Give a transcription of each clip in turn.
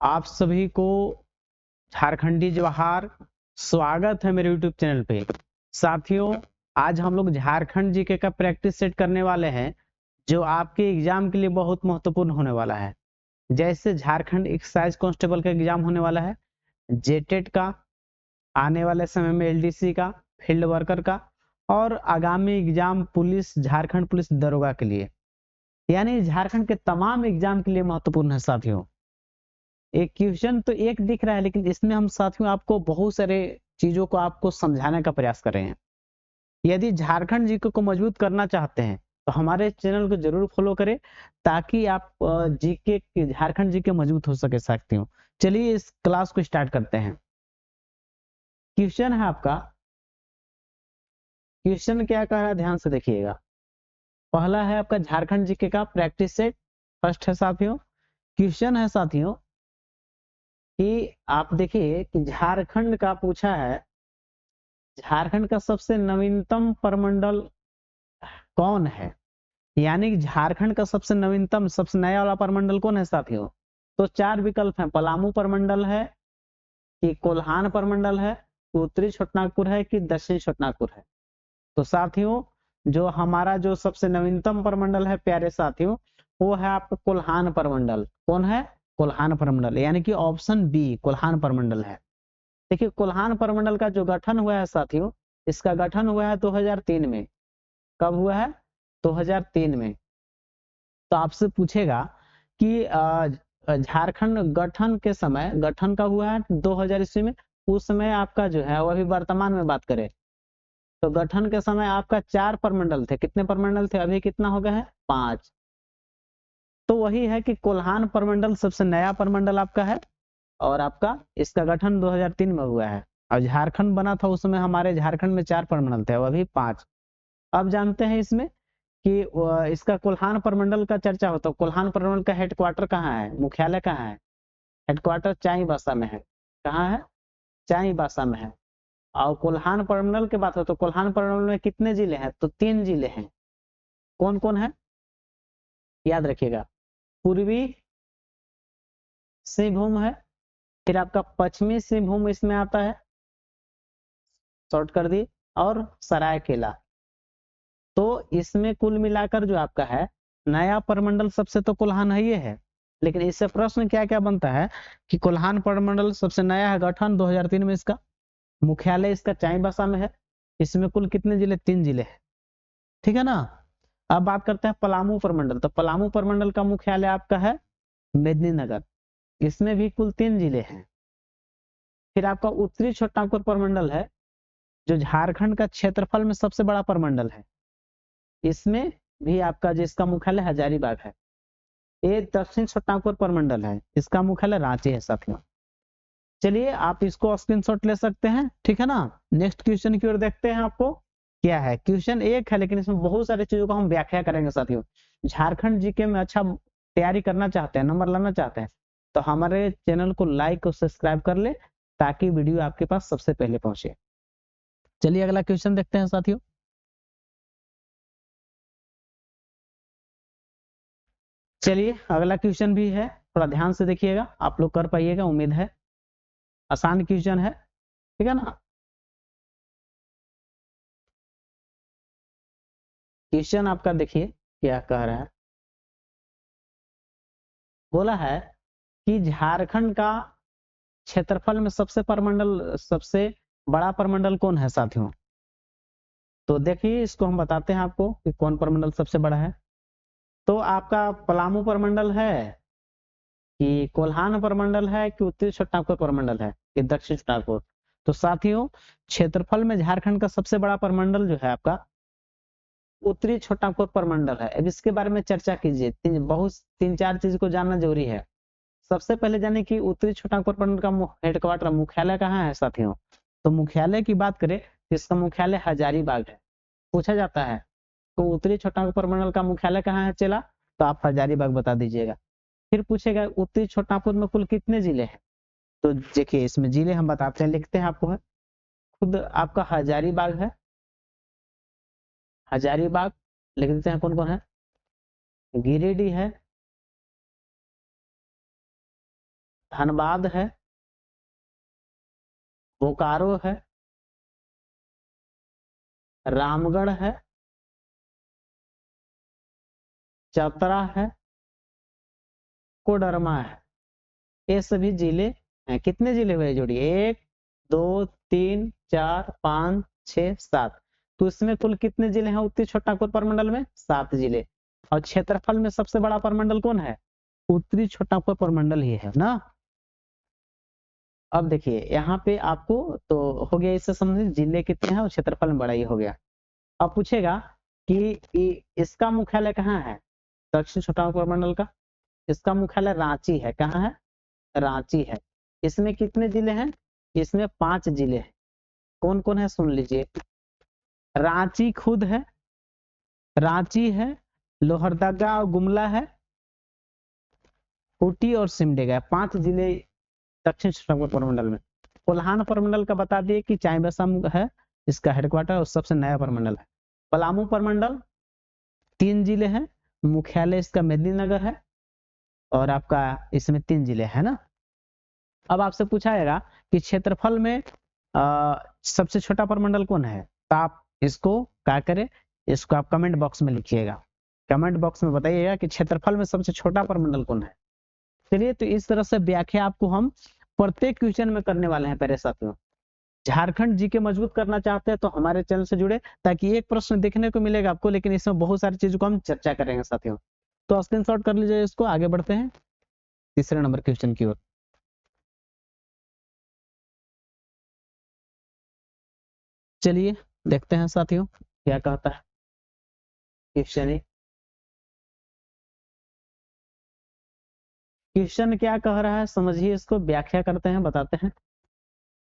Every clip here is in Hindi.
आप सभी को झारखंडी जवाहर, स्वागत है मेरे YouTube चैनल पे। साथियों, आज हम लोग झारखंड जीके का प्रैक्टिस सेट करने वाले हैं जो आपके एग्जाम के लिए बहुत महत्वपूर्ण होने वाला है। जैसे झारखंड एक्साइज कांस्टेबल का एग्जाम होने वाला है, जेटेट का, आने वाले समय में एलडीसी का, फील्ड वर्कर का, और आगामी एग्जाम पुलिस, झारखंड पुलिस दरोगा के लिए, यानी झारखंड के तमाम एग्जाम के लिए महत्वपूर्ण है। साथियों, एक क्वेश्चन तो एक दिख रहा है, लेकिन इसमें हम साथियों आपको बहुत सारे चीजों को आपको समझाने का प्रयास कर रहे हैं। यदि झारखंड जीके को मजबूत करना चाहते हैं तो हमारे चैनल को जरूर फॉलो करें, ताकि आप जीके, झारखंड जीके मजबूत हो सके। साथियों, चलिए इस क्लास को स्टार्ट करते हैं। क्वेश्चन है आपका, क्वेश्चन क्या कह रहा है, ध्यान से देखिएगा। पहला है आपका झारखंड जीके का प्रैक्टिस सेट, फर्स्ट है साथियों। क्वेश्चन है साथियों कि आप देखिए कि झारखंड का पूछा है, झारखंड का सबसे नवीनतम प्रमंडल कौन है, यानी कि झारखंड का सबसे नवीनतम, सबसे नया वाला प्रमंडल कौन है साथियों। तो चार विकल्प हैं, पलामू प्रमंडल है कि कोल्हान प्रमंडल है, उत्तरी छोटानागपुर है कि दक्षिणी छोटानागपुर है। तो साथियों, जो हमारा जो सबसे नवीनतम प्रमंडल है प्यारे साथियों, वो है आपका कोल्हान प्रमंडल। कौन है? कोल्हान प्रमंडल, यानी कि ऑप्शन बी कोल्हान प्रमंडल है। देखिए, कोल्हान प्रमंडल का जो गठन हुआ है साथियों, इसका गठन हुआ है 2003 में। कब हुआ है? 2003 में। तो आपसे पूछेगा कि झारखंड गठन के समय, गठन कब हुआ है? 2000 ईस्वी में। उस समय आपका जो है, वो अभी वर्तमान में बात करें तो गठन के समय आपका 4 प्रमंडल थे। कितने प्रमंडल थे? अभी कितना हो गया है? 5। तो वही है कि कोल्हान प्रमंडल सबसे नया प्रमंडल आपका है, और आपका इसका गठन 2003 में हुआ है। और झारखंड बना था उस समय, हमारे झारखंड में 4 प्रमंडल थे, अभी 5। अब जानते हैं इसमें कि इसका कोल्हान प्रमंडल का चर्चा होता है। कोल्हान प्रमंडल का हेडक्वार्टर कहाँ है, मुख्यालय कहाँ है? हेडक्वार्टर चाईबासा में है। कहाँ है? चाईबासा में है। और कोल्हान प्रमंडल की बात हो तो कोल्हान प्रमंडल में कितने जिले हैं? तो 3 जिले हैं। कौन कौन है? याद रखिएगा, पूर्वी सिंहभूम है, फिर आपका पश्चिमी सिंहभूम इसमें आता है, शॉर्ट कर दी, और सरायकेला। तो इसमें कुल मिलाकर जो आपका है नया प्रमंडल सबसे तो कोल्हान है, ये है। लेकिन इससे प्रश्न क्या क्या बनता है कि कोल्हान प्रमंडल सबसे नया है, गठन 2003 में इसका, मुख्यालय इसका चाईबासा में है। इसमें कुल कितने जिले? 3 जिले हैं, ठीक है ना। अब बात करते हैं पलामू प्रमंडल। तो पलामू प्रमंडल का मुख्यालय आपका है मेदिनीनगर। इसमें भी कुल 3 जिले हैं। फिर आपका उत्तरी छोटानागपुर प्रमंडल है, जो झारखंड का क्षेत्रफल में सबसे बड़ा प्रमंडल है। इसमें भी आपका जिसका मुख्यालय हजारीबाग है। ये दक्षिण छोटानागपुर प्रमंडल है, इसका मुख्यालय रांची है साथियों। चलिए, आप इसको स्क्रीनशॉट ले सकते हैं, ठीक है ना। नेक्स्ट क्वेश्चन की ओर देखते हैं। आपको क्या है, क्वेश्चन एक है, लेकिन इसमें बहुत सारी चीजों को हम व्याख्या करेंगे साथियों। झारखंड जीके में अच्छा तैयारी करना चाहते हैं, नंबर लाना चाहते हैं, तो हमारे चैनल को लाइक और सब्सक्राइब कर ले, ताकि वीडियो आपके पास सबसे पहले पहुंचे। चलिए अगला क्वेश्चन देखते हैं साथियों। चलिए अगला क्वेश्चन भी है, थोड़ा ध्यान से देखिएगा, आप लोग कर पाइएगा, उम्मीद है। आसान क्वेश्चन है, ठीक है ना। क्वेश्चन आपका देखिए क्या कह रहा है। बोला है कि झारखंड का क्षेत्रफल में सबसे प्रमंडल, सबसे बड़ा प्रमंडल कौन है साथियों। तो देखिए, इसको हम बताते हैं आपको कि कौन प्रमंडल सबसे बड़ा है। तो आपका पलामू प्रमंडल है कि कोल्हान प्रमंडल है कि उत्तरी छोटानागपुर प्रमंडल है कि दक्षिण छोटानागपुर। तो साथियों, क्षेत्रफल में झारखंड का सबसे बड़ा प्रमंडल जो है आपका उत्तरी छोटानागपुर प्रमंडल है। अब इसके बारे में चर्चा कीजिए, बहुत 3-4 चीज को जानना जरूरी है। सबसे पहले जाने कि उत्तरी छोटानागपुर प्रमंडल का हेडक्वार्टर, मुख्यालय कहाँ है साथियों। तो मुख्यालय की बात करें तो इसका मुख्यालय हजारीबाग है। पूछा जाता है तो उत्तरी छोटानागपुर प्रमंडल का मुख्यालय कहाँ है चला, तो आप हजारीबाग बता दीजिएगा। फिर पूछेगा उत्तरी छोटानागपुर में कुल कितने जिले हैं। तो देखिए, इसमें जिले हम बताते हैं, लिखते हैं आपको है। खुद आपका हजारीबाग है, हजारीबाग लिख देते हैं। कौन कौन है? गिरिडीह है, धनबाद है, बोकारो है, रामगढ़ है, चतरा है, कोडरमा है। ये सभी जिले हैं। कितने जिले हुए जोड़िए? 1 2 3 4 5 6 7। तो इसमें कुल कितने जिले हैं उत्तरी छोटानागपुर प्रमंडल में? 7 जिले। और क्षेत्रफल में सबसे बड़ा प्रमंडल कौन है? उत्तरी छोटानागपुर प्रमंडल ही है ना। अब देखिए यहाँ पे आपको तो हो गया, इससे समझिए जिले कितने हैं और क्षेत्रफल में बड़ा ही हो गया। अब पूछेगा कि इसका मुख्यालय कहाँ है? दक्षिण छोटानागपुर प्रमंडल का इसका मुख्यालय रांची है। कहाँ है? रांची है। इसमें कितने जिले हैं? इसमें 5 जिले हैं। कौन कौन है सुन लीजिए। रांची खुद है, रांची है, लोहरदगा और गुमला है, खूंटी और सिमडेगा। 5 जिले दक्षिण छोटानागपुर प्रमंडल में। कोल्हान प्रमंडल का बता दिए कि चाईबासा है इसका हेडक्वार्टर और सबसे नया प्रमंडल है। पलामू प्रमंडल 3 जिले हैं, मुख्यालय इसका मेदिनीनगर है और आपका इसमें 3 जिले है ना। अब आपसे पूछा जाएगा कि क्षेत्रफल में सबसे छोटा प्रमंडल कौन है? तो आप इसको क्या करें, इसको आप कमेंट बॉक्स में लिखिएगा। कमेंट बॉक्स में बताइएगा कि क्षेत्रफल में सबसे छोटा प्रमंडल कौन है। चलिए, तो इस तरह से व्याख्या आपको हम प्रत्येक क्वेश्चन में करने वाले हैं प्यारे साथियों। झारखंड जीके मजबूत करना चाहते हैं तो हमारे चैनल से जुड़े, ताकि एक प्रश्न देखने को मिलेगा आपको, लेकिन इसमें बहुत सारी चीजों को हम चर्चा करेंगे साथियों। तो स्क्रीनशॉट कर लीजिए इसको। आगे बढ़ते हैं तीसरे नंबर क्वेश्चन की ओर। चलिए देखते हैं साथियों क्या कहता है क्वेश्चन। क्वेश्चन क्या कह रहा है समझिए इसको, व्याख्या करते हैं, बताते हैं।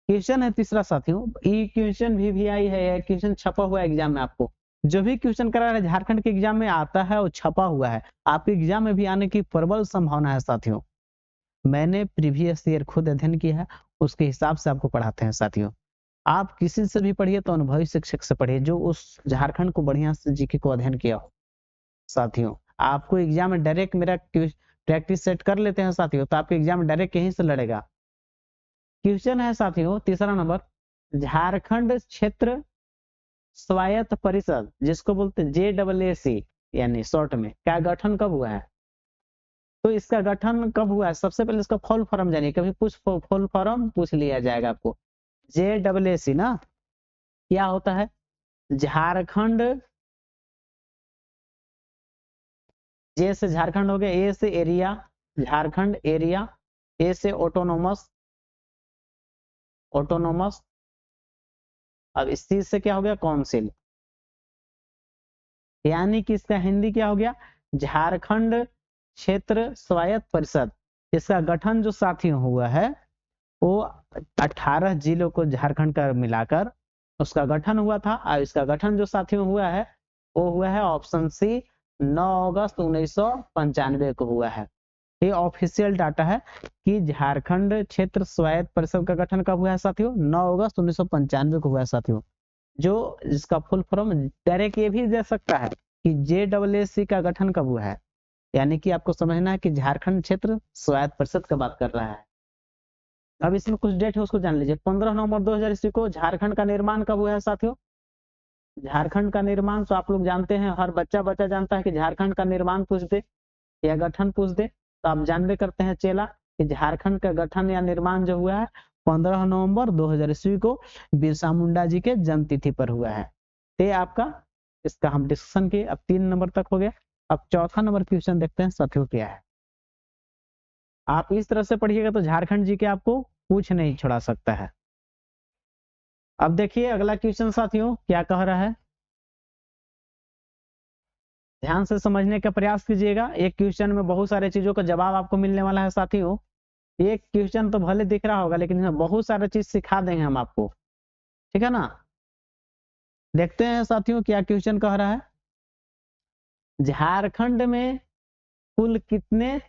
क्वेश्चन है तीसरा साथियों, ये क्वेश्चन VVI है, क्वेश्चन छपा हुआ एग्जाम में। आपको जो भी क्वेश्चन करा है झारखंड के एग्जाम में आता है और छपा हुआ है, आपके एग्जाम में भी आने की प्रबल संभावना है साथियों। मैंने प्रीवियस ईयर खुद अध्ययन किया है, उसके हिसाब से आपको पढ़ाते हैं साथियों। आप किसी से भी पढ़िए तो अनुभवी शिक्षक से पढ़िए जो उस झारखंड को बढ़िया से जीके को अध्ययन किया हो साथियों। आपको एग्जाम में डायरेक्ट मेरा प्रैक्टिस सेट कर लेते हैं साथियों, तो आपके एग्जाम में डायरेक्ट यहीं से लड़ेगा। क्वेश्चन है साथियों तीसरा नंबर, झारखंड क्षेत्र स्वायत्त परिषद जिसको बोलते हैं JAAC यानी शॉर्ट में, क्या गठन कब हुआ है? तो इसका गठन कब हुआ है? सबसे पहले इसका फुल फॉर्म जानिए, कभी फुल फॉर्म पूछ लिया जाएगा आपको। JAAC ना क्या होता है? झारखंड, जे से झारखंड हो गया, ए से एरिया, झारखंड एरिया, ए से ऑटोनोमस, ऑटोनोमस। अब इस चीज से क्या हो गया? काउंसिल, यानी कि इसका हिंदी क्या हो गया? झारखंड क्षेत्र स्वायत्त परिषद। इसका गठन जो साथियों हुआ है वो 18 जिलों को झारखंड का मिलाकर उसका गठन हुआ था। और इसका गठन जो साथियों हुआ है वो हुआ है ऑप्शन सी 9 अगस्त 1995 को हुआ है। ये ऑफिशियल डाटा है कि झारखंड क्षेत्र स्वायत्त परिषद का गठन कब हुआ है साथियों? 9 अगस्त 1995 को हुआ है साथियों। जो इसका फुल फॉर्म डायरेक्ट ये भी दे सकता है कि JAAC का गठन कब हुआ है, यानी कि आपको समझना है कि झारखंड क्षेत्र स्वायत्त परिषद का बात कर रहा है। अब इसमें कुछ डेट है उसको जान लीजिए। 15 नवंबर 2000 ईस्वी को झारखंड का निर्माण कब हुआ है साथियों? झारखंड का निर्माण तो आप लोग जानते हैं, हर बच्चा जानता है कि झारखंड का निर्माण पूछ दे या गठन पूछ दे तो आप जानबे करते हैं चेला कि झारखंड का गठन या निर्माण जो हुआ है 15 नवंबर 2000 ईस्वी को बिरसा मुंडा जी के जन्म तिथि पर हुआ है। ये आपका इसका हम डिस्कशन किए। अब 3 नंबर तक हो गया। अब चौथा नंबर क्वेश्चन देखते हैं साथियों क्या है। आप इस तरह से पढ़िएगा तो झारखंड जी के आपको पूछ नहीं छोड़ा सकता है। अब देखिए अगला क्वेश्चन साथियों क्या कह रहा है, ध्यान से समझने का प्रयास कीजिएगा। एक क्वेश्चन में बहुत सारे चीजों का जवाब आपको मिलने वाला है साथियों। एक क्वेश्चन तो भले दिख रहा होगा लेकिन इसमें बहुत सारे चीज सिखा देंगे हम आपको, ठीक है ना। देखते हैं साथियों क्या क्वेश्चन कह रहा है। झारखंड में कुल कितने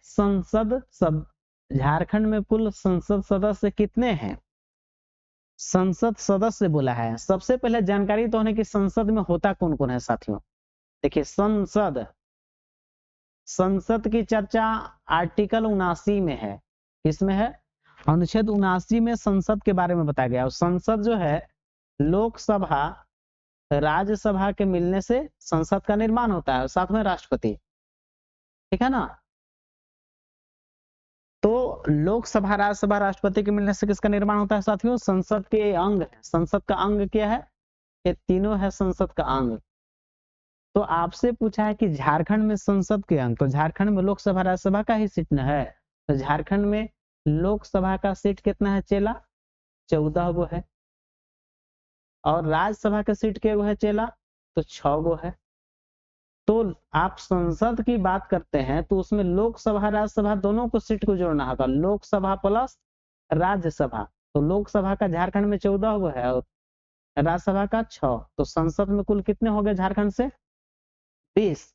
झारखंड में कुल संसद सदस्य कितने हैं? संसद सदस्य बोला है। सबसे पहले जानकारी तो होने की संसद में होता कौन कौन है साथियों। देखिए संसद की चर्चा आर्टिकल 79 में है। इसमें है अनुच्छेद 79 में संसद के बारे में बताया गया। और संसद जो है लोकसभा राज्यसभा के मिलने से संसद का निर्माण होता है और साथ में राष्ट्रपति, ठीक है ना। तो लोकसभा राज्यसभा राष्ट्रपति के मिलने से किसका निर्माण होता है साथियों? संसद के अंग। संसद का अंग क्या है? ये तीनों है संसद का अंग। तो आपसे पूछा है कि झारखंड में संसद के अंग, तो झारखंड में लोकसभा राज्यसभा का ही सीट न है। तो झारखंड में लोकसभा का सीट कितना है चेला? 14 गो है। और राज्यसभा का सीट क्या है चेला? तो 6 गो है। तो आप संसद की बात करते हैं तो उसमें लोकसभा राज्यसभा दोनों को सीट को जोड़ना होगा, लोकसभा प्लस राज्यसभा। तो लोकसभा का झारखंड में 14 गो है और राज्यसभा का 6। तो संसद में कुल कितने हो गए झारखंड से? 20।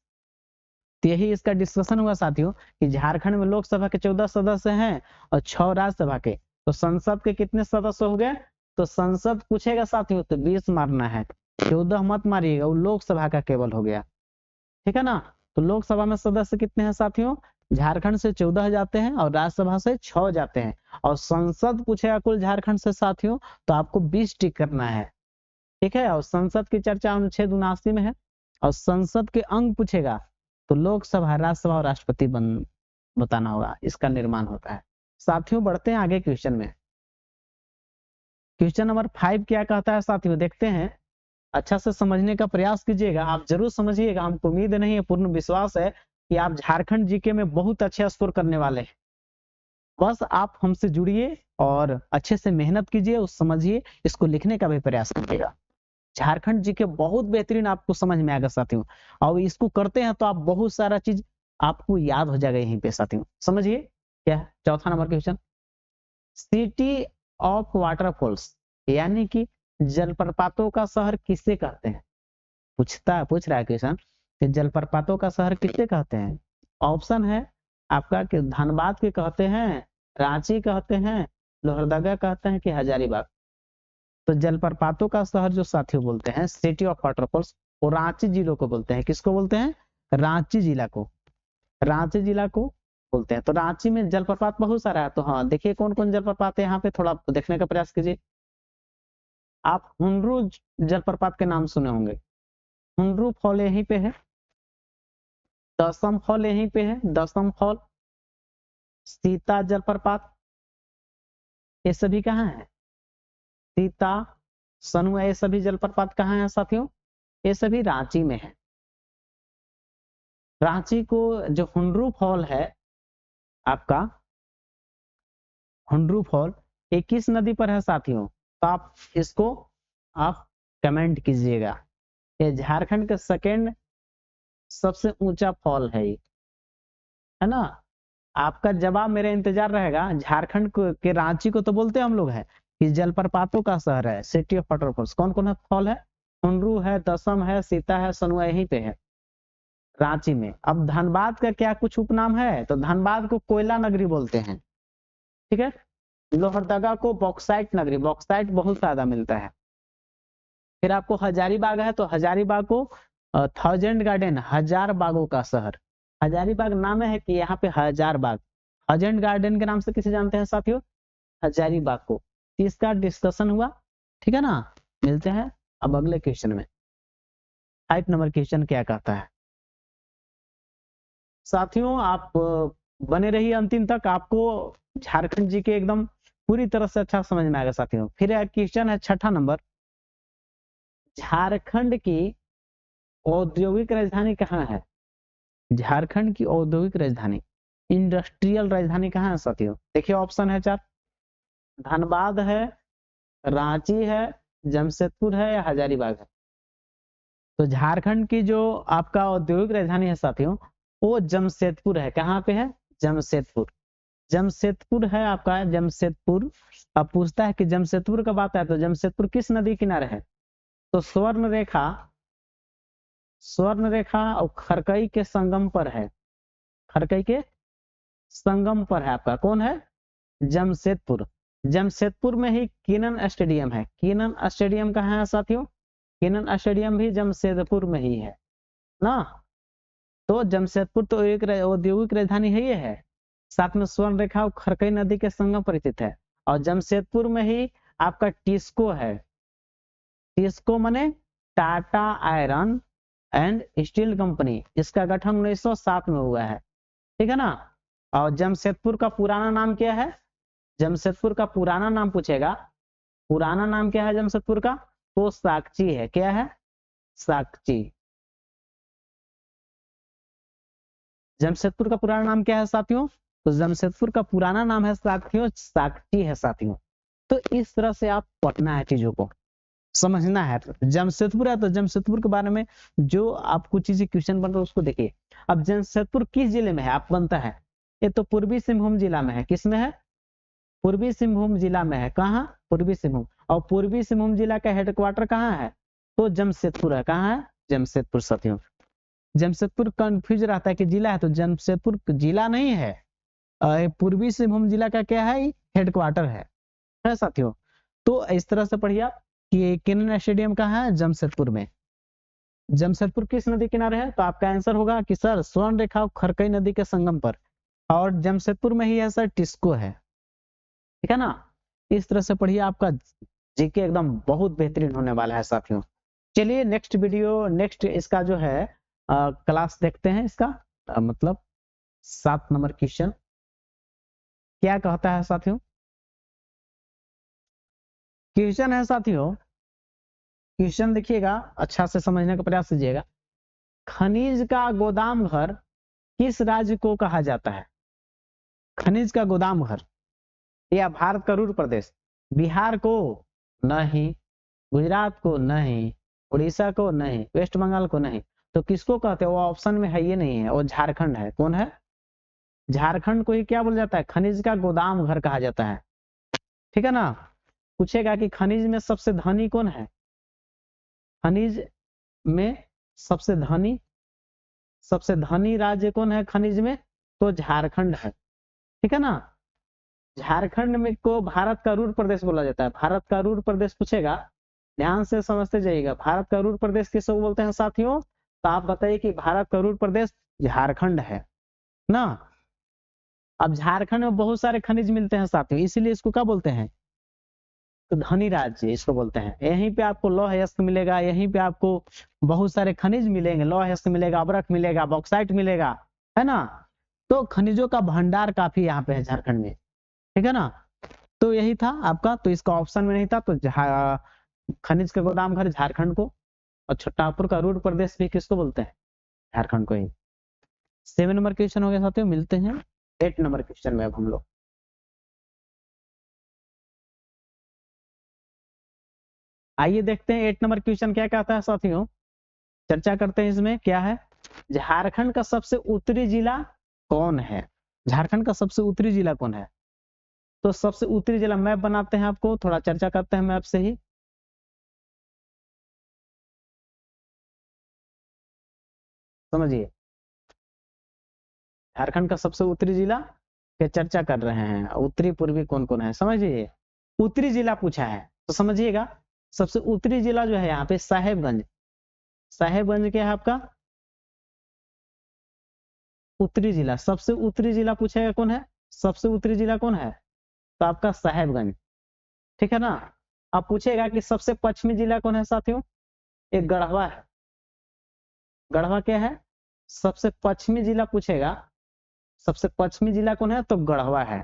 तो यही इसका डिस्कशन हुआ साथियों कि झारखंड में लोकसभा के 14 सदस्य हैं और 6 राज्यसभा के। तो संसद के कितने सदस्य हो गए? तो संसद पूछेगा साथियों तो 20 मारना है, 14 मत मारिएगा, वो लोकसभा का केवल हो गया, ठीक है ना। तो लोकसभा में सदस्य कितने हैं साथियों? झारखंड से 14 जाते हैं और राज्यसभा से 6 जाते हैं। और संसद पूछेगा कुल झारखंड से साथियों तो आपको 20 टिक करना है, ठीक है। और संसद की चर्चा अनुच्छेद 79 में है। और संसद के अंग पूछेगा तो लोकसभा राज्यसभा और राष्ट्रपति बताना होगा, इसका निर्माण होता है। साथियों बढ़ते हैं आगे क्वेश्चन में। क्वेश्चन नंबर 5 क्या कहता है साथियों, देखते हैं। अच्छा से समझने का प्रयास कीजिएगा, आप जरूर समझिएगा। हमको उम्मीद नहीं है, पूर्ण विश्वास है कि आप झारखंड जीके में बहुत अच्छा स्कोर करने वाले हैं। बस आप हमसे जुड़िए और अच्छे से मेहनत कीजिए, उस समझिए, इसको लिखने का भी प्रयास कीजिएगा। झारखंड जीके बहुत बेहतरीन आपको समझ में आएगा साथियों। और इसको करते हैं तो आप बहुत सारा चीज आपको याद हो जाएगा यहीं पे साथियों। समझिए क्या है चौथा number question. City of waterfalls यानी कि जलप्रपातों का शहर किसे कहते हैं? पूछ रहा है क्वेश्चन कि जलप्रपातों का शहर किसे कहते हैं? ऑप्शन है आपका कि धनबाद के कहते हैं, रांची कहते हैं, लोहरदगा कहते हैं कि हजारीबाग। तो जलप्रपातों का शहर जो साथियों बोलते हैं सिटी ऑफ वाटरफॉल्स, वो रांची जिलों को बोलते हैं। किसको बोलते हैं? रांची जिला को, रांची जिला को बोलते हैं। तो रांची में जलप्रपात बहुत सारा है। तो हाँ देखिए कौन कौन जलप्रपात है यहाँ पे, थोड़ा देखने का प्रयास कीजिए। आप हुंडरू जलप्रपात के नाम सुने होंगे, हुंडरू फॉल यहीं पे है, दसम फॉल यहीं पे है, दसम फॉल, सीता जलप्रपात, ये सभी कहाँ है? सीता, सनुआ, ये सभी जलप्रपात कहाँ है साथियों? ये सभी रांची में है। रांची को जो हुंडरू फॉल है आपका, हुंडरू फॉल ये किस नदी पर है साथियों? तो आप इसको आप कमेंट कीजिएगा। ये झारखंड का सेकेंड सबसे ऊंचा फॉल है ये, है ना। आपका जवाब मेरा इंतजार रहेगा। झारखंड के रांची को तो बोलते हम लोग है कि जलप्रपातों का शहर है, सिटी ऑफ वाटरफॉल्स। कौन कौन है फॉल है? हुंडरू है, दसम है, सीता है, सनुआ यहीं पे है रांची में। अब धनबाद का क्या कुछ उपनाम है? तो धनबाद को कोयला नगरी बोलते हैं, ठीक है। लोहरदगा को बॉक्साइट नगरी, बॉक्साइट बहुत ज्यादा मिलता है। फिर आपको हजारीबाग है तो हजारीबाग को थाउजेंड गार्डन, हजार बागों का शहर। हजारीबाग नाम है कि यहाँ पे हजार बाग, थाउजेंड गार्डन के नाम से किसे जानते हैं साथियों? हजारीबाग को। इसका डिस्कशन हुआ, ठीक है ना। मिलते हैं अब अगले क्वेश्चन में। 5 नंबर क्वेश्चन क्या कहता है साथियों, आप बने रहिए अंतिम तक, आपको झारखंड जी के एकदम पूरी तरह से अच्छा समझ में आएगा साथियों। फिर क्वेश्चन है 6ठा नंबर, झारखंड की औद्योगिक राजधानी कहाँ है? झारखंड की औद्योगिक राजधानी, इंडस्ट्रियल राजधानी कहाँ है साथियों? देखिए ऑप्शन है 4, धनबाद है, रांची है, जमशेदपुर है या हजारीबाग है। तो झारखंड की जो आपका औद्योगिक राजधानी है साथियों वो जमशेदपुर है। कहाँ पे है? जमशेदपुर, जमशेदपुर है आपका जमशेदपुर। अब पूछता है कि जमशेदपुर कब आता है, तो जमशेदपुर किस नदी किनारे है? तो स्वर्ण रेखा, स्वर्ण रेखा और खरकई के संगम पर है, खरकई के संगम पर है आपका कौन है? जमशेदपुर। जमशेदपुर में ही किनन स्टेडियम है। किनन स्टेडियम कहाँ है साथियों? किनन स्टेडियम भी जमशेदपुर में ही है ना। तो जमशेदपुर तो एक औद्योगिक राजधानी है, ये है। साथ में स्वर्ण रेखा और खरकई नदी के संगम पर स्थित है। और जमशेदपुर में ही आपका टिस्को है। टिस्को माने Tata iron and steel company, इसका गठन 1907 में हुआ है, ठीक है ना। और जमशेदपुर का पुराना नाम क्या है? जमशेदपुर का पुराना नाम पूछेगा, पुराना नाम क्या है जमशेदपुर का? तो साकची है। क्या है? साकची। जमशेदपुर का पुराना नाम क्या है साथियों? तो जमशेदपुर का पुराना नाम है साथियों साकची है साथियों। तो इस तरह से आप पढ़ना है, चीजों को समझना है। जमशेदपुर है तो जमशेदपुर के बारे में जो आपको चीजें क्वेश्चन बन रहा है उसको देखिए। अब जमशेदपुर किस जिले में है? आप बनता है, ये तो पूर्वी सिंहभूम जिला में है। किस में है? पूर्वी सिंहभूम जिला में है। कहाँ? पूर्वी सिंहभूम। और पूर्वी सिंहभूम जिला का हेडक्वार्टर कहाँ है? तो जमशेदपुर है। कहाँ है? जमशेदपुर साथियों। जमशेदपुर कंफ्यूज रहता है कि जिला है, तो जमशेदपुर जिला नहीं है, पूर्वी सिंहभूम जिला का क्या है? हेडक्वार्टर है साथियों। तो इस तरह से पढ़िए कि किनन स्टेडियम कहाँ है? जमशेदपुर में। जमशेदपुर किस नदी किनारे है? तो आपका आंसर होगा कि सर स्वर्ण रेखा और खरकई नदी के संगम पर। और जमशेदपुर में ही है सर टिस्को है, ठीक है ना। इस तरह से पढ़िए, आपका जीके एकदम बहुत बेहतरीन होने वाला है साथियों। चलिए नेक्स्ट वीडियो, नेक्स्ट इसका जो है क्लास देखते हैं। इसका मतलब 7 नंबर क्वेश्चन क्या कहता है साथियों? क्वेश्चन है साथियों, क्वेश्चन देखिएगा, अच्छा से समझने का प्रयास कीजिएगा। खनिज का गोदाम घर किस राज्य को कहा जाता है? खनिज का गोदाम घर, या भारत का रूर प्रदेश? बिहार को नहीं, गुजरात को नहीं, उड़ीसा को नहीं, वेस्ट बंगाल को नहीं, तो किसको कहते हैं? वो ऑप्शन में है, ये नहीं है, वो झारखंड है। कौन है? झारखंड को ही क्या बोला जाता है? खनिज का गोदाम घर कहा जाता है, ठीक है ना। पूछेगा कि खनिज में सबसे धनी कौन है? खनिज में सबसे धनी राज्य कौन है खनिज में? तो झारखंड है, ठीक है ना। झारखंड में को भारत का रूर प्रदेश बोला जाता है। भारत का रूर प्रदेश पूछेगा, ध्यान से समझते जाइएगा। भारत का रूर प्रदेश किसको बोलते हैं साथियों? तो आप बताइए कि भारत का रूर प्रदेश झारखंड है ना। अब झारखंड में बहुत सारे खनिज मिलते हैं साथियों, इसीलिए इसको क्या बोलते हैं? तो धनी राज्य इसको बोलते हैं। यहीं पे आपको लौह अयस्क मिलेगा, यहीं पे आपको बहुत सारे खनिज मिलेंगे, लौह अयस्क मिलेगा, अब्रक मिलेगा, बॉक्साइट मिलेगा, है ना। तो खनिजों का भंडार काफी यहाँ पे है झारखंड में, ठीक है ना। तो यही था आपका, तो इसका ऑप्शन में नहीं था, तो खनिज का गोदाम घर झारखंड को, और छत्तापुर का रूर प्रदेश भी किसको बोलते हैं? झारखंड को ही। 7 नंबर क्वेश्चन हो गया साथियों, मिलते हैं 8 नंबर क्वेश्चन में अब हम लोग। आइए देखते हैं 8 नंबर क्वेश्चन क्या कहता है साथियों, चर्चा करते हैं इसमें। क्या है? झारखंड का सबसे उत्तरी जिला कौन है? झारखंड का सबसे उत्तरी जिला कौन है? तो सबसे उत्तरी जिला मैप बनाते हैं, आपको थोड़ा चर्चा करते हैं मैप से ही। समझिए, झारखंड का सबसे उत्तरी जिला की चर्चा कर रहे हैं, उत्तरी पूर्वी कौन कौन है समझिए। उत्तरी जिला पूछा है तो समझिएगा, सबसे उत्तरी जिला जो है यहाँ पे साहेबगंज। साहेबगंज क्या है आपका? उत्तरी जिला। सबसे उत्तरी जिला पूछेगा कौन है? सबसे उत्तरी जिला कौन है? तो आपका साहेबगंज, ठीक है ना। अब पूछेगा कि सबसे पश्चिमी जिला कौन है साथियों? एक गढ़वा है। गढ़वा क्या है? सबसे पश्चिमी जिला पूछेगा, सबसे पश्चिमी जिला कौन है? तो गढ़वा है,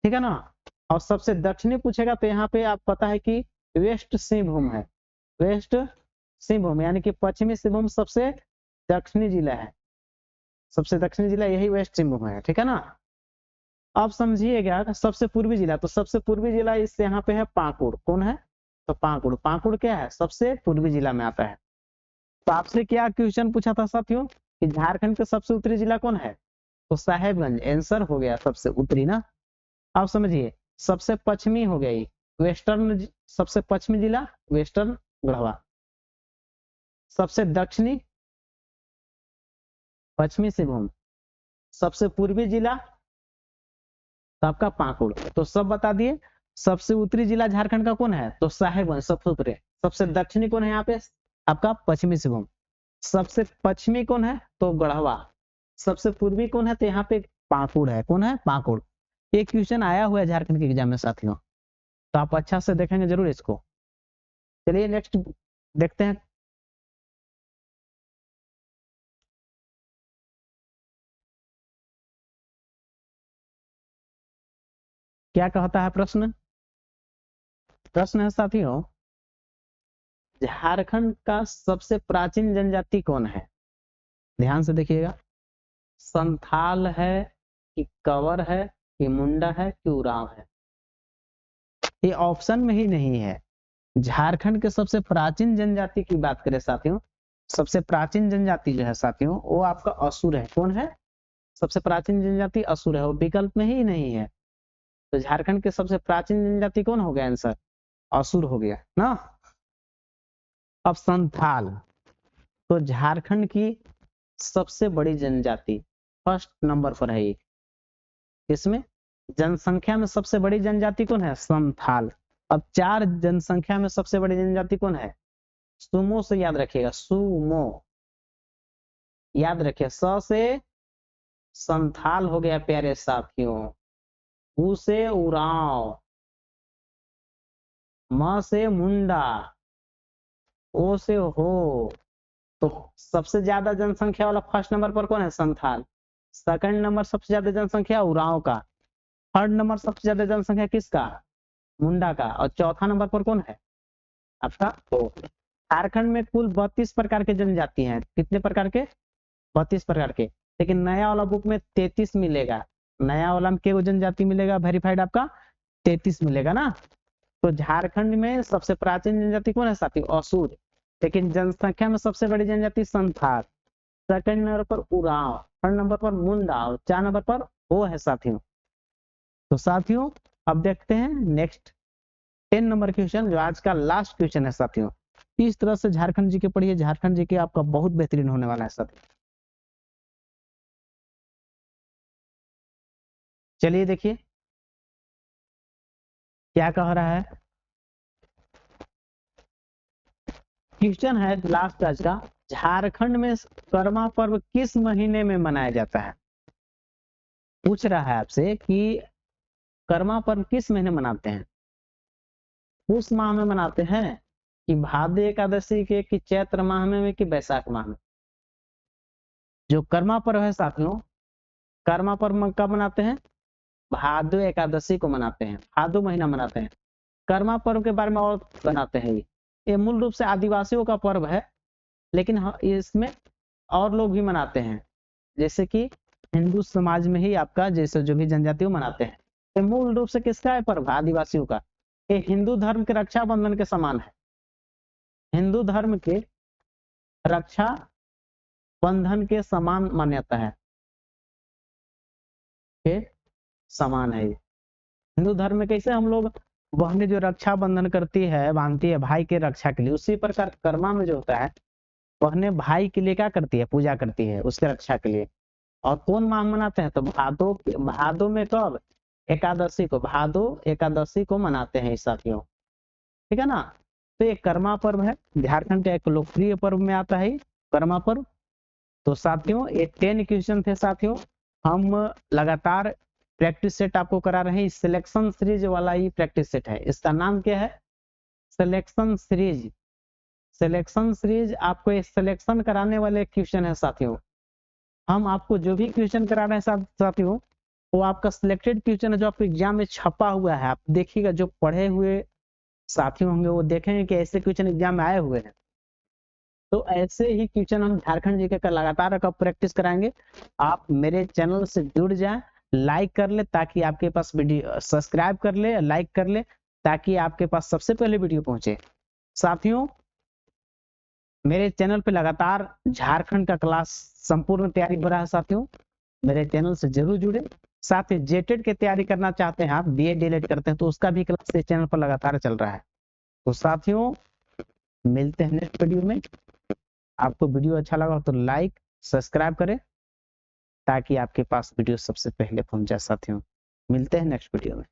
ठीक है ना। और सबसे दक्षिणी पूछेगा तो यहाँ पे आप पता है कि वेस्ट सिंहभूम है। वेस्ट सिंहभूम यानी कि पश्चिमी सिंहभूम सबसे दक्षिणी जिला है, सबसे दक्षिणी जिला यही वेस्ट सिंहभूम है, ठीक है ना। अब समझिएगा सबसे पूर्वी जिला, तो सबसे पूर्वी जिला इस यहाँ पे है पाकुड़। कौन है? तो पाकुड़। पाकुड़ क्या है? सबसे पूर्वी जिला में आता है। तो आपसे क्या क्वेश्चन पूछा था साथियों कि झारखंड का सबसे उत्तरी जिला कौन है? तो साहेबगंज आंसर हो गया सबसे उत्तरी ना। आप समझिए, सबसे पश्चिमी हो गई वेस्टर्न, सबसे पश्चिमी जिला वेस्टर्न गढ़वा, सबसे दक्षिणी पश्चिमी सिंहभूम, सबसे पूर्वी जिला तो आपका पाकुड़। तो सब बता दिए। सबसे उत्तरी जिला झारखंड का कौन है? तो साहेबगंज सबसे ऊपरी। सबसे दक्षिणी कौन है यहाँ पे? आपका पश्चिमी सिंहभूम। सबसे पश्चिमी कौन है? तो गढ़वा। सबसे पूर्वी कौन है? तो यहाँ पे पाकुड़ है। कौन है? पाकुड़। ये क्वेश्चन आया हुआ है झारखंड के एग्जाम में साथियों, तो आप अच्छा से देखेंगे जरूर इसको। चलिए नेक्स्ट देखते हैं। क्या कहता है प्रश्न? प्रश्न है साथियों, झारखंड का सबसे प्राचीन जनजाति कौन है? ध्यान से देखिएगा। संथाल है कि कंवर है कि मुंडा है कि उरांव है? ये ऑप्शन में ही नहीं है। झारखंड के सबसे प्राचीन जनजाति की बात करें साथियों, सबसे प्राचीन जनजाति जो है साथियों वो आपका असुर है। कौन है? सबसे प्राचीन जनजाति असुर है, वो विकल्प में ही नहीं है। तो झारखंड के सबसे प्राचीन जनजाति कौन हो गया? आंसर असुर हो गया ना। अब संथाल, तो झारखंड की सबसे बड़ी जनजाति फर्स्ट नंबर पर है ये। इसमें जनसंख्या में सबसे बड़ी जनजाति कौन है? संथाल। अब 4 जनसंख्या में सबसे बड़ी जनजाति कौन है? सुमो से याद रखिएगा, सुमो याद रखिए। स से संथाल हो गया प्यारे साथियों, उ से उरांव, म से मुंडा, ओ से हो। तो सबसे ज्यादा जनसंख्या वाला फर्स्ट नंबर पर कौन है? संथाल। सेकंड नंबर सबसे ज्यादा जनसंख्या उरांव का। थर्ड नंबर सबसे ज्यादा जनसंख्या किसका? मुंडा का। और चौथा नंबर पर कौन है? आपका हो। झारखंड में कुल 32 प्रकार के जनजाति हैं। कितने प्रकार के? 32 प्रकार के। लेकिन नया वाला बुक में 33 मिलेगा। नया वाला में केवल जनजाति मिलेगा वेरीफाइड आपका 33 मिलेगा ना। तो झारखंड में सबसे प्राचीन जनजाति कौन है साथी? असुर। लेकिन जनसंख्या में सबसे बड़ी जनजाति संथाल, सेकंड नंबर पर उरांव, थर्ड नंबर पर मुंडा और 4 नंबर पर हो है साथियों। तो साथियों अब देखते हैं नेक्स्ट 10 नंबर क्वेश्चन, जो आज का लास्ट क्वेश्चन है साथियों। इस तरह से झारखंड जी के पढ़िए, झारखंड जी के आपका बहुत बेहतरीन होने वाला है साथियों। चलिए देखिए क्या कह रहा है क्वेश्चन है लास्ट आज का। झारखंड में कर्मा पर्व किस महीने में मनाया जाता है? पूछ रहा है आपसे कि कर्मा पर्व किस महीने मनाते हैं? उस माह में मनाते हैं कि भाद्र एकादशी के, कि चैत्र माह में कि बैसाख माह में? जो कर्मा पर्व है साथियों, कर्मा पर्व कब मनाते हैं? भादो एकादशी को मनाते हैं, भादो महीना मनाते हैं। कर्मा पर्व के बारे में और बनाते हैं। ये मूल रूप से आदिवासियों का पर्व है, लेकिन इसमें और लोग भी मनाते हैं, जैसे कि हिंदू समाज में ही आपका जैसे जो भी जनजाति मनाते हैं। ये मूल रूप से किसका है पर्व? आदिवासियों का। ये हिंदू धर्म के रक्षाबंधन के समान है। हिंदू धर्म के रक्षा बंधन के समान मान्यता है, के समान है। हिंदू धर्म में कैसे हम लोग बहनें जो रक्षा बंधन करती है, बांधती है भाई के रक्षा के लिए, उसी प्रकार कर्मा में जो होता है बहनें भाई के लिए क्या करती है? पूजा करती है उसके रक्षा के लिए। और कौन माह मनाते हैं? तो भादो, भादो में कब? एकादशी को, भादो एकादशी को मनाते हैं साथियों, ठीक है ना। तो ये कर्मा पर्व है, झारखंड का एक लोकप्रिय पर्व में आता है कर्मा पर्व। तो साथियों ये 10 क्वेश्चन थे साथियों। हम लगातार प्रैक्टिस सेट आपको करा रहे हैं। सिलेक्शन सीरीज वाला ही प्रैक्टिस सेट है, इसका नाम क्या है? Selection series. सिलेक्शन सीरीज आपको ये सिलेक्शन कराने वाले क्वेश्चन है साथियों। हम आपको जो भी क्वेश्चन करा रहे हैं साथियों, वो आपका सिलेक्टेड क्वेश्चन है जो आपके एग्जाम में छपा हुआ है। आप देखिएगा, जो पढ़े हुए साथी होंगे वो देखेंगे कि ऐसे क्वेश्चन एग्जाम में आए हुए हैं। तो ऐसे ही क्वेश्चन हम झारखंड जीके का लगातार प्रैक्टिस कराएंगे। आप मेरे चैनल से जुड़ जाएं, लाइक कर ले ताकि आपके पास वीडियो, सब्सक्राइब कर ले, लाइक कर ले ताकि आपके पास सबसे पहले वीडियो पहुंचे। साथियों मेरे चैनल पे लगातार झारखंड का क्लास संपूर्ण तैयारी हो रहा है साथियों, मेरे चैनल से जरूर जुड़े। साथ ही जेटेड की तैयारी करना चाहते हैं आप, बीए डीएलएड करते हैं, तो उसका भी क्लास इस चैनल पर लगातार चल रहा है। तो साथियों मिलते हैं नेक्स्ट वीडियो में। आपको वीडियो अच्छा लगा तो लाइक सब्सक्राइब करें ताकि आपके पास वीडियो सबसे पहले पहुंच जाए साथियों। मिलते हैं नेक्स्ट वीडियो में।